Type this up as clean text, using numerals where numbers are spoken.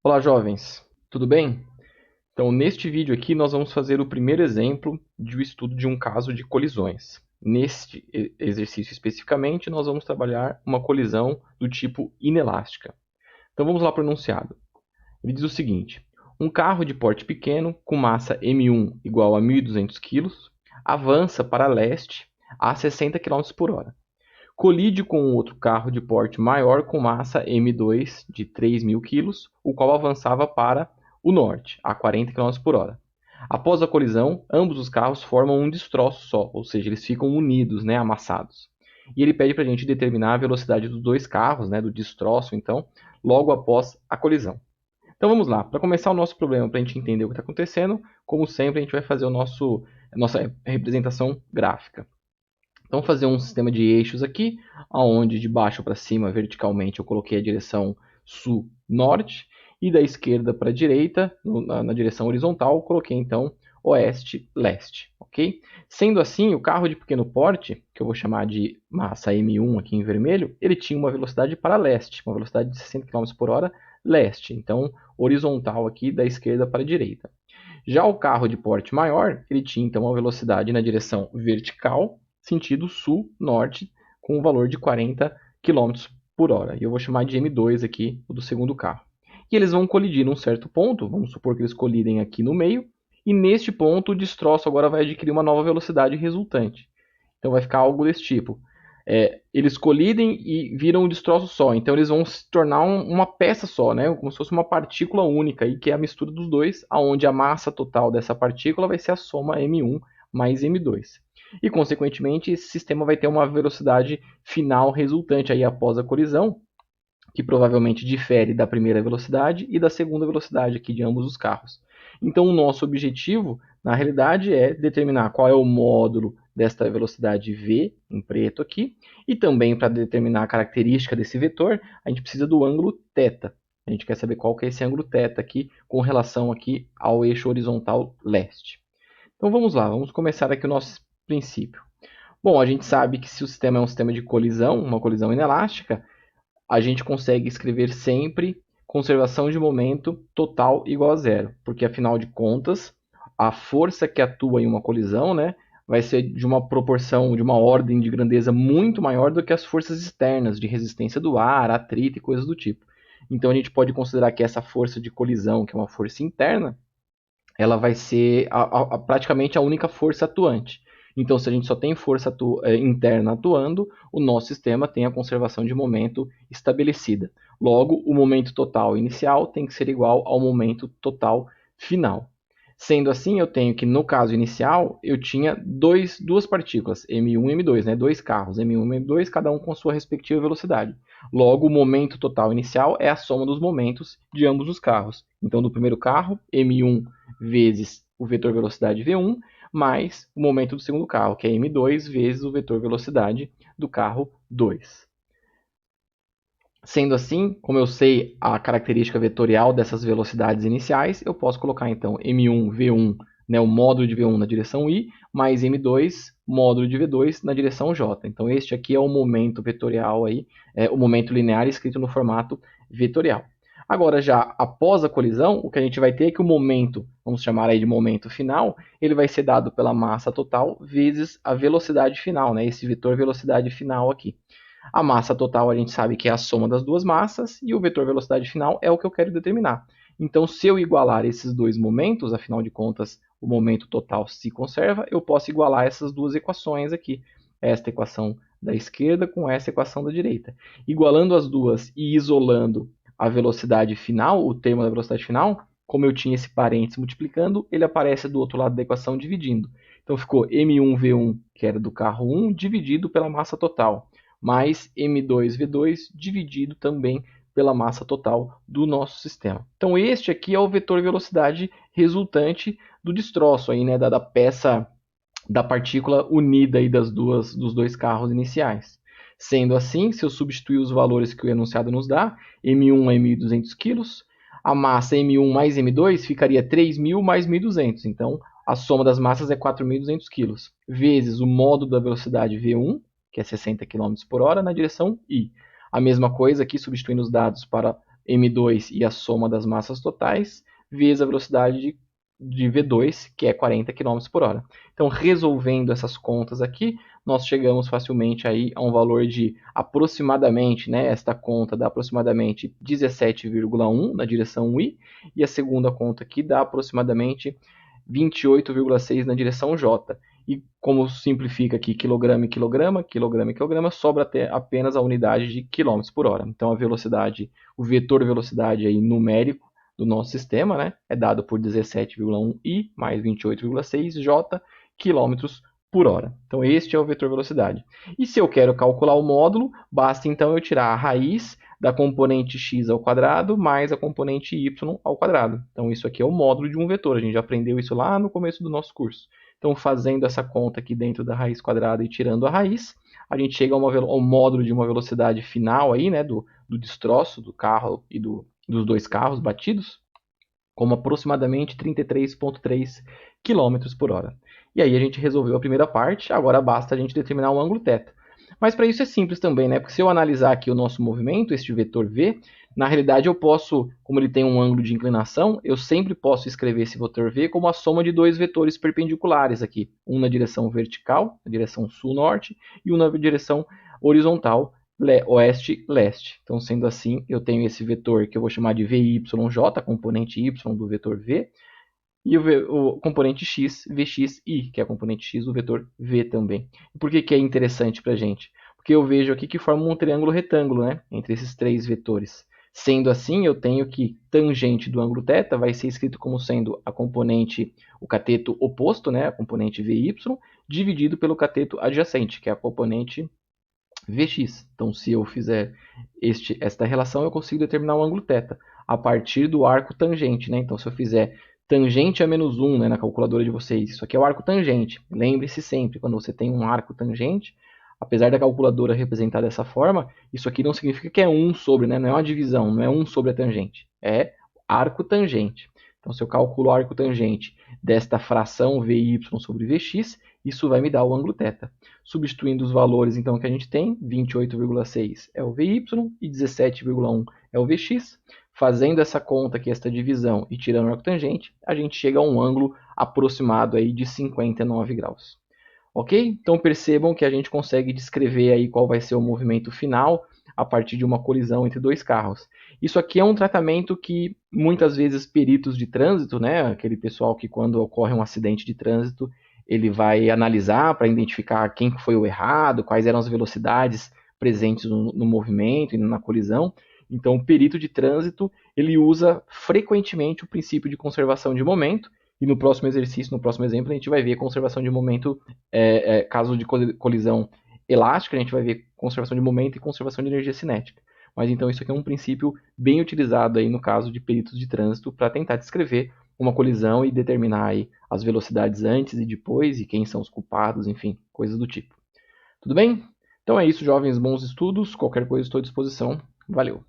Olá, jovens, tudo bem? Então, neste vídeo aqui, nós vamos fazer o primeiro exemplo de um estudo de um caso de colisões. Neste exercício especificamente, nós vamos trabalhar uma colisão do tipo inelástica. Então, vamos lá para o enunciado. Ele diz o seguinte: um carro de porte pequeno, com massa M1 igual a 1.200 kg, avança para leste a 60 km por hora. Colide com um outro carro de porte maior com massa M2 de 3.000 kg, o qual avançava para o norte, a 40 km por hora. Após a colisão, ambos os carros formam um destroço só, ou seja, eles ficam unidos, amassados. E ele pede para a gente determinar a velocidade dos dois carros, do destroço, então, logo após a colisão. Então vamos lá, para começar o nosso problema, para a gente entender o que está acontecendo, como sempre, a gente vai fazer a nossa representação gráfica. Então, vou fazer um sistema de eixos aqui, onde de baixo para cima, verticalmente, eu coloquei a direção sul-norte, e da esquerda para a direita, na direção horizontal, eu coloquei então oeste-leste, ok? Sendo assim, o carro de pequeno porte, que eu vou chamar de massa M1 aqui em vermelho, ele tinha uma velocidade para leste, uma velocidade de 60 km por hora leste, então horizontal aqui da esquerda para a direita. Já o carro de porte maior, ele tinha então uma velocidade na direção vertical, sentido sul-norte, com um valor de 40 km por hora. E eu vou chamar de M2 aqui, o do segundo carro. E eles vão colidir num certo ponto, vamos supor que eles colidem aqui no meio, e neste ponto o destroço agora vai adquirir uma nova velocidade resultante. Então vai ficar algo desse tipo. Eles colidem e viram um destroço só, então eles vão se tornar uma peça só, como se fosse uma partícula única, que é a mistura dos dois, onde a massa total dessa partícula vai ser a soma M1 mais M2. E, consequentemente, esse sistema vai ter uma velocidade final resultante aí após a colisão, que provavelmente difere da primeira velocidade e da segunda velocidade aqui de ambos os carros. Então, o nosso objetivo, na realidade, é determinar qual é o módulo desta velocidade v, em preto aqui, e também para determinar a característica desse vetor, a gente precisa do ângulo θ. A gente quer saber qual que é esse ângulo θ aqui com relação aqui ao eixo horizontal leste. Então vamos lá, vamos começar aqui o nosso princípio. Bom, a gente sabe que se o sistema é um sistema de colisão, uma colisão inelástica, a gente consegue escrever sempre conservação de momento total igual a zero, porque afinal de contas, a força que atua em uma colisão, vai ser de uma proporção, de uma ordem de grandeza muito maior do que as forças externas de resistência do ar, atrito e coisas do tipo. Então a gente pode considerar que essa força de colisão, que é uma força interna, ela vai ser praticamente a única força atuante. Então, se a gente só tem força interna atuando, o nosso sistema tem a conservação de momento estabelecida. Logo, o momento total inicial tem que ser igual ao momento total final. Sendo assim, eu tenho que, no caso inicial, eu tinha duas partículas, M1 e M2, dois carros, M1 e M2, cada um com sua respectiva velocidade. Logo, o momento total inicial é a soma dos momentos de ambos os carros. Então, do primeiro carro, M1 vezes o vetor velocidade V1, mais o momento do segundo carro, que é M2 vezes o vetor velocidade do carro 2. Sendo assim, como eu sei a característica vetorial dessas velocidades iniciais, eu posso colocar então M1 V1, o módulo de V1 na direção I, mais M2 módulo de V2 na direção J. Então este aqui é o momento vetorial aí, o momento linear escrito no formato vetorial. Agora, já após a colisão, o que a gente vai ter é que o momento, vamos chamar aí de momento final, ele vai ser dado pela massa total vezes a velocidade final, esse vetor velocidade final aqui. A massa total a gente sabe que é a soma das duas massas e o vetor velocidade final é o que eu quero determinar. Então, se eu igualar esses dois momentos, afinal de contas, o momento total se conserva, eu posso igualar essas duas equações aqui. Esta equação da esquerda com essa equação da direita. Igualando as duas e isolando a velocidade final, o termo da velocidade final, como eu tinha esse parênteses multiplicando, ele aparece do outro lado da equação dividindo. Então ficou M1V1, que era do carro 1, dividido pela massa total, mais M2V2 dividido também pela massa total do nosso sistema. Então este aqui é o vetor velocidade resultante do destroço aí, da peça da partícula unida aí dos dois carros iniciais. Sendo assim, se eu substituir os valores que o enunciado nos dá, M1 é 1.200 kg, a massa M1 mais M2 ficaria 3.000 mais 1.200. Então, a soma das massas é 4.200 kg, vezes o módulo da velocidade V1, que é 60 km por hora, na direção I. A mesma coisa aqui, substituindo os dados para m2 e a soma das massas totais, vezes a velocidade de V2, que é 40 km por hora. Então, resolvendo essas contas aqui, nós chegamos facilmente aí a um valor de aproximadamente, né, esta conta dá aproximadamente 17,1 na direção y, e a segunda conta aqui dá aproximadamente 28,6 na direção j. E como simplifica aqui quilograma e quilograma, quilograma e quilograma, sobra apenas a unidade de quilômetros por hora. Então a velocidade, o vetor velocidade aí numérico do nosso sistema, né, é dado por 17,1 i mais 28,6 j quilômetros por hora. Então este é o vetor velocidade. E se eu quero calcular o módulo, basta então eu tirar a raiz da componente x ao quadrado mais a componente y ao quadrado. Então isso aqui é o módulo de um vetor. A gente já aprendeu isso lá no começo do nosso curso. Então, fazendo essa conta aqui dentro da raiz quadrada e tirando a raiz, a gente chega ao módulo de uma velocidade final aí, né, do destroço do carro e dos dois carros batidos, como aproximadamente 33,3 km por hora. E aí a gente resolveu a primeira parte, agora basta a gente determinar o ângulo θ. Mas para isso é simples também, né? Porque se eu analisar aqui o nosso movimento, este vetor v, na realidade eu posso, como ele tem um ângulo de inclinação, eu sempre posso escrever esse vetor v como a soma de dois vetores perpendiculares aqui. Um na direção vertical, na direção sul-norte, e um na direção horizontal, oeste-leste. Então, sendo assim, eu tenho esse vetor que eu vou chamar de vyj, a componente y do vetor v, e o componente x, vxi, que é a componente x do vetor v também. E por que é interessante para a gente? Porque eu vejo aqui que forma um triângulo retângulo, né, entre esses três vetores. Sendo assim, eu tenho que tangente do ângulo θ vai ser escrito como sendo a componente, o cateto oposto, né, a componente vy, dividido pelo cateto adjacente, que é a componente vx. Então, se eu fizer esta relação, eu consigo determinar o ângulo θ a partir do arco tangente, né? Então, se eu fizer tangente a menos 1, né, na calculadora de vocês, isso aqui é o arco tangente. Lembre-se sempre, quando você tem um arco tangente, apesar da calculadora representar dessa forma, isso aqui não significa que é 1 sobre, né? Não é uma divisão, não é 1 sobre a tangente. É arco tangente. Então, se eu calculo o arco tangente desta fração vy sobre vx, isso vai me dar o ângulo θ. Substituindo os valores então que a gente tem, 28,6 é o vy e 17,1 é o vx. Fazendo essa conta aqui, esta divisão e tirando o arco tangente, a gente chega a um ângulo aproximado aí de 59 graus. Ok? Então percebam que a gente consegue descrever aí qual vai ser o movimento final a partir de uma colisão entre dois carros. Isso aqui é um tratamento que muitas vezes peritos de trânsito, né, aquele pessoal que quando ocorre um acidente de trânsito, ele vai analisar para identificar quem foi o errado, quais eram as velocidades presentes no movimento e na colisão. Então, o perito de trânsito, ele usa frequentemente o princípio de conservação de momento, e no próximo exercício, no próximo exemplo, a gente vai ver conservação de momento, caso de colisão elástica, a gente vai ver conservação de momento e conservação de energia cinética. Mas então isso aqui é um princípio bem utilizado aí no caso de peritos de trânsito para tentar descrever uma colisão e determinar aí as velocidades antes e depois e quem são os culpados, enfim, coisas do tipo. Tudo bem? Então é isso, jovens, bons estudos. Qualquer coisa estou à disposição. Valeu!